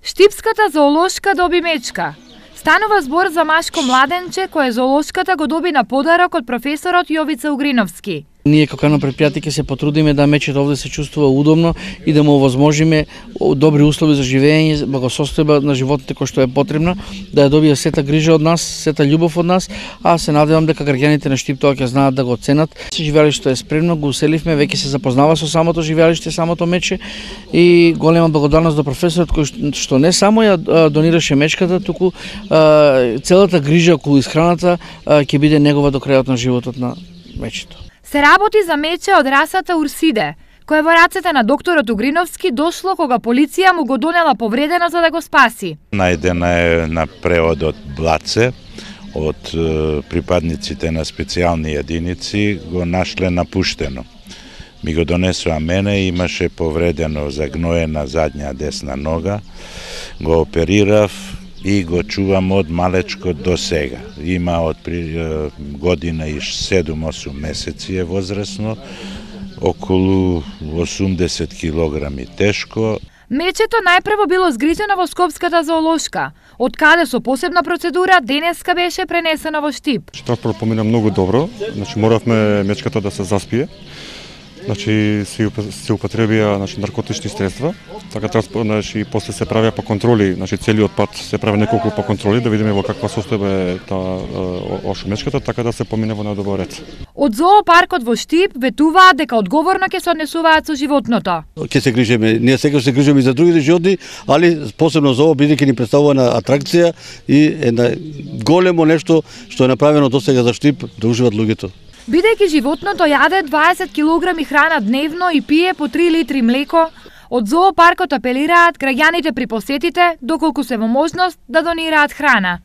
Штипската зоолошка доби мечка. Станува збор за машко младенче кое зоолошката го доби на подарок од професорот Јовица Угриновски. Ние како едно предпријатие ќе се потрудиме да мечето овде се чувствува удобно и да му овозможиме добри услови за живење, благосостојба на животните кој што е потребна, да ја добие сета грижа од нас, сета љубов од нас, а се надевам дека граѓаните на Штип тоа ќе знаат да го оценат. Живеалишто е спремно, го уселивме, веќе се запознава со самото живеалиште, самото мече и голема благодарност до професорот кој што не само ја донираше мечката, туку целата грижа околу исхраната ќе биде негова до крајот на животот на мечето. Се работи за мече од расата Урсиде, кое во рацете на докторот Угриновски дошло кога полиција му го донела повредено за да го спаси. Најдена е на преодот Блаце од припадниците на специјални единици, го нашле напуштено. Ми го донесоа мене, имаше повредено загноена задња десна нога, го оперирав и го чувам од малечко до сега. Има од година и 7-8 месеци е возрасно, околу 80 килограми тешко. Мечето најпрво било згрижено во Скопската зоолошка, од каде со посебна процедура денеска беше пренесено во Штип. Транспорт помина многу добро, моравме мечката да се заспие. Се употребија наркотични средства, така после се правеа по контроли, целиот пат се прави неколку по контроли да видиме во каква состојба е таа мечката, така да се помине во најдобар ред. Од зоопаркот во Штип ветуваат дека одговорно ќе се однесуваат со животното. Ќе се грижиме, ние сега се грижиме и за другите животни, али посебно зоо бидејќи ни представува на атракција и една големо нешто што е направено досега за Штип да уживаат луѓето. Бидејќи животното јаде 20 килограми храна дневно и пие по 3 литри млеко, од зоопаркот апелираат граѓаните при посетите, доколку се во можност, да донираат храна.